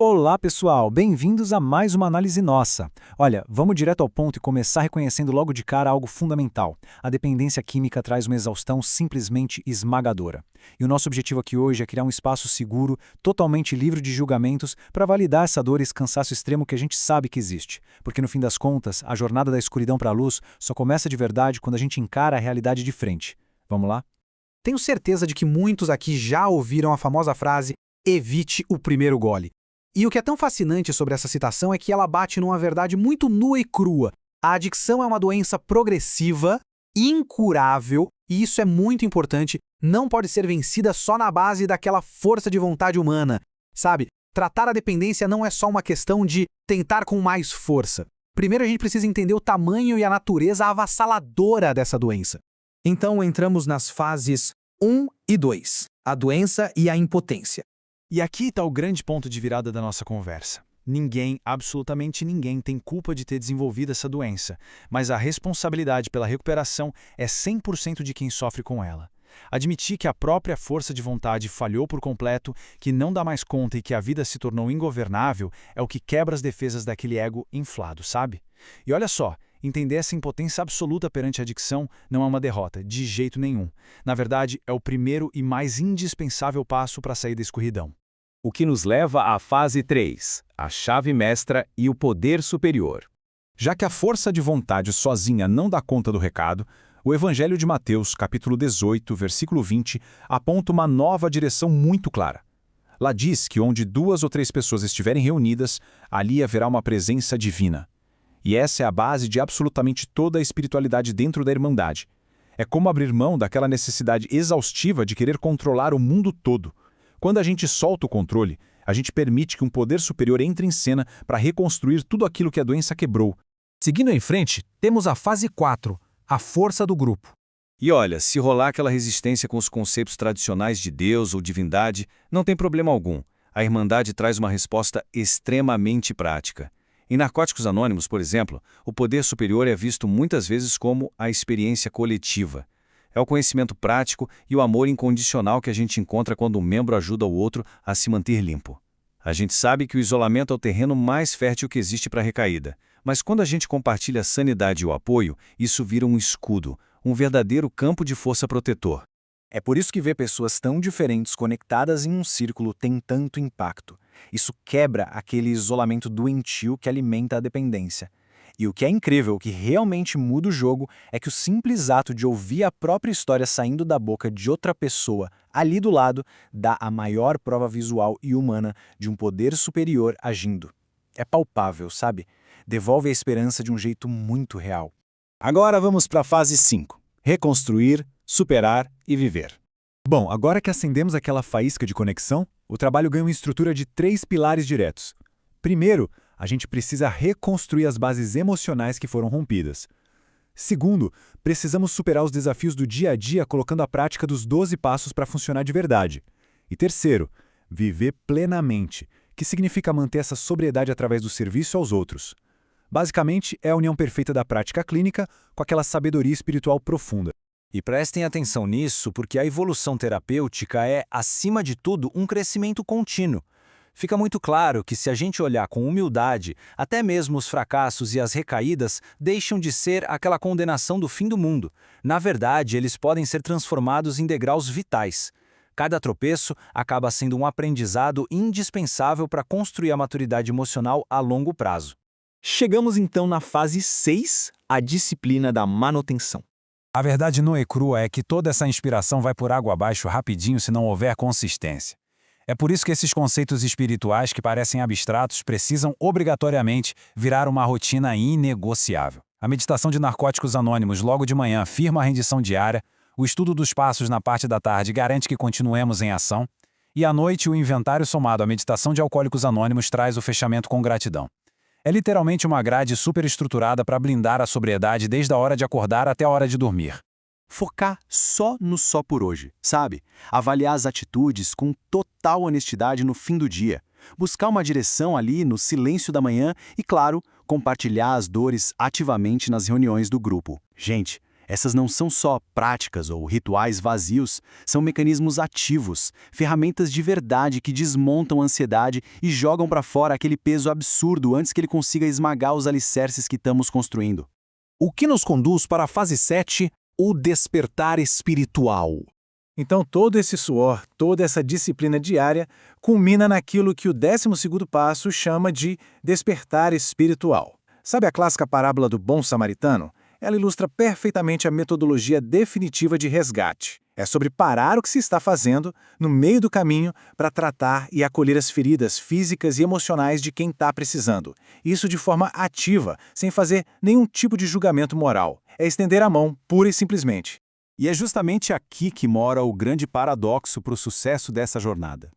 Olá, pessoal! Bem-vindos a mais uma análise nossa. Olha, vamos direto ao ponto e começar reconhecendo logo de cara algo fundamental. A dependência química traz uma exaustão simplesmente esmagadora. E o nosso objetivo aqui hoje é criar um espaço seguro, totalmente livre de julgamentos, para validar essa dor e esse cansaço extremo que a gente sabe que existe. Porque no fim das contas, a jornada da escuridão para a luz só começa de verdade quando a gente encara a realidade de frente. Vamos lá? Tenho certeza de que muitos aqui já ouviram a famosa frase "evite o primeiro gole". E o que é tão fascinante sobre essa citação é que ela bate numa verdade muito nua e crua. A adicção é uma doença progressiva, incurável, e isso é muito importante, não pode ser vencida só na base daquela força de vontade humana. Sabe, tratar a dependência não é só uma questão de tentar com mais força. Primeiro a gente precisa entender o tamanho e a natureza avassaladora dessa doença. Então entramos nas fases 1 e 2, a doença e a impotência. E aqui está o grande ponto de virada da nossa conversa. Ninguém, absolutamente ninguém, tem culpa de ter desenvolvido essa doença, mas a responsabilidade pela recuperação é 100% de quem sofre com ela. Admitir que a própria força de vontade falhou por completo, que não dá mais conta e que a vida se tornou ingovernável é o que quebra as defesas daquele ego inflado, sabe? E olha só, entender essa impotência absoluta perante a adicção não é uma derrota, de jeito nenhum. Na verdade, é o primeiro e mais indispensável passo para sair da escuridão. O que nos leva à fase 3, a chave mestra e o poder superior. Já que a força de vontade sozinha não dá conta do recado, o Evangelho de Mateus, capítulo 18, versículo 20, aponta uma nova direção muito clara. Lá diz que onde 2 ou 3 pessoas estiverem reunidas, ali haverá uma presença divina. E essa é a base de absolutamente toda a espiritualidade dentro da Irmandade. É como abrir mão daquela necessidade exaustiva de querer controlar o mundo todo. Quando a gente solta o controle, a gente permite que um poder superior entre em cena para reconstruir tudo aquilo que a doença quebrou. Seguindo em frente, temos a fase 4, a força do grupo. E olha, se rolar aquela resistência com os conceitos tradicionais de Deus ou divindade, não tem problema algum. A Irmandade traz uma resposta extremamente prática. Em Narcóticos Anônimos, por exemplo, o poder superior é visto muitas vezes como a experiência coletiva. É o conhecimento prático e o amor incondicional que a gente encontra quando um membro ajuda o outro a se manter limpo. A gente sabe que o isolamento é o terreno mais fértil que existe para a recaída, mas quando a gente compartilha a sanidade e o apoio, isso vira um escudo, um verdadeiro campo de força protetor. É por isso que ver pessoas tão diferentes conectadas em um círculo tem tanto impacto. Isso quebra aquele isolamento doentio que alimenta a dependência. E o que é incrível, o que realmente muda o jogo, é que o simples ato de ouvir a própria história saindo da boca de outra pessoa, ali do lado, dá a maior prova visual e humana de um poder superior agindo. É palpável, sabe? Devolve a esperança de um jeito muito real. Agora vamos para a fase 5. Reconstruir, superar e viver. Bom, agora que acendemos aquela faísca de conexão, o trabalho ganha uma estrutura de 3 pilares diretos. Primeiro, a gente precisa reconstruir as bases emocionais que foram rompidas. Segundo, precisamos superar os desafios do dia a dia colocando a prática dos 12 passos para funcionar de verdade. E terceiro, viver plenamente, que significa manter essa sobriedade através do serviço aos outros. Basicamente, é a união perfeita da prática clínica com aquela sabedoria espiritual profunda. E prestem atenção nisso, porque a evolução terapêutica é, acima de tudo, um crescimento contínuo. Fica muito claro que se a gente olhar com humildade, até mesmo os fracassos e as recaídas deixam de ser aquela condenação do fim do mundo. Na verdade, eles podem ser transformados em degraus vitais. Cada tropeço acaba sendo um aprendizado indispensável para construir a maturidade emocional a longo prazo. Chegamos então na fase 6, a disciplina da manutenção. A verdade nua e crua é que toda essa inspiração vai por água abaixo rapidinho se não houver consistência. É por isso que esses conceitos espirituais que parecem abstratos precisam obrigatoriamente virar uma rotina inegociável. A meditação de Narcóticos Anônimos logo de manhã firma a rendição diária, o estudo dos passos na parte da tarde garante que continuemos em ação, e à noite o inventário somado à meditação de Alcoólicos Anônimos traz o fechamento com gratidão. É literalmente uma grade superestruturada para blindar a sobriedade desde a hora de acordar até a hora de dormir. Focar só no só por hoje, sabe? Avaliar as atitudes com total honestidade no fim do dia. Buscar uma direção ali no silêncio da manhã e, claro, compartilhar as dores ativamente nas reuniões do grupo. Gente, Essas não são só práticas ou rituais vazios, são mecanismos ativos, ferramentas de verdade que desmontam a ansiedade e jogam para fora aquele peso absurdo antes que ele consiga esmagar os alicerces que estamos construindo. O que nos conduz para a fase 7, o despertar espiritual. Então, todo esse suor, toda essa disciplina diária, culmina naquilo que o 12º passo chama de despertar espiritual. Sabe a clássica parábola do bom samaritano? Ela ilustra perfeitamente a metodologia definitiva de resgate. É sobre parar o que se está fazendo no meio do caminho para tratar e acolher as feridas físicas e emocionais de quem está precisando. Isso de forma ativa, sem fazer nenhum tipo de julgamento moral. É estender a mão, pura e simplesmente. E é justamente aqui que mora o grande paradoxo para o sucesso dessa jornada.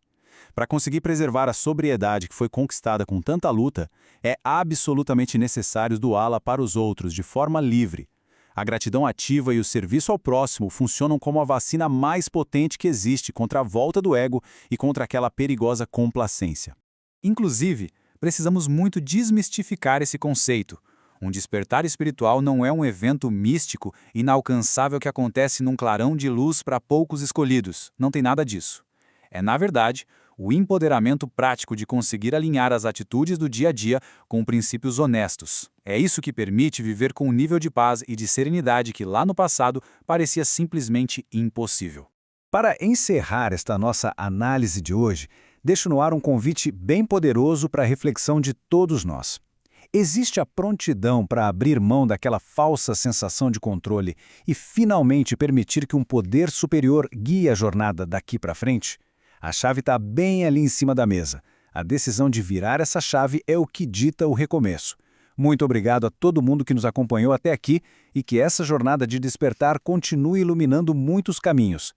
Para conseguir preservar a sobriedade que foi conquistada com tanta luta, é absolutamente necessário doá-la para os outros de forma livre. A gratidão ativa e o serviço ao próximo funcionam como a vacina mais potente que existe contra a volta do ego e contra aquela perigosa complacência. Inclusive, precisamos muito desmistificar esse conceito. Um despertar espiritual não é um evento místico, inalcançável que acontece num clarão de luz para poucos escolhidos. Não tem nada disso. É, na verdade, o empoderamento prático de conseguir alinhar as atitudes do dia a dia com princípios honestos. É isso que permite viver com um nível de paz e de serenidade que lá no passado parecia simplesmente impossível. Para encerrar esta nossa análise de hoje, deixo no ar um convite bem poderoso para a reflexão de todos nós. Existe a prontidão para abrir mão daquela falsa sensação de controle e finalmente permitir que um poder superior guie a jornada daqui para frente? A chave está bem ali em cima da mesa. A decisão de virar essa chave é o que dita o recomeço. Muito obrigado a todo mundo que nos acompanhou até aqui e que essa jornada de despertar continue iluminando muitos caminhos.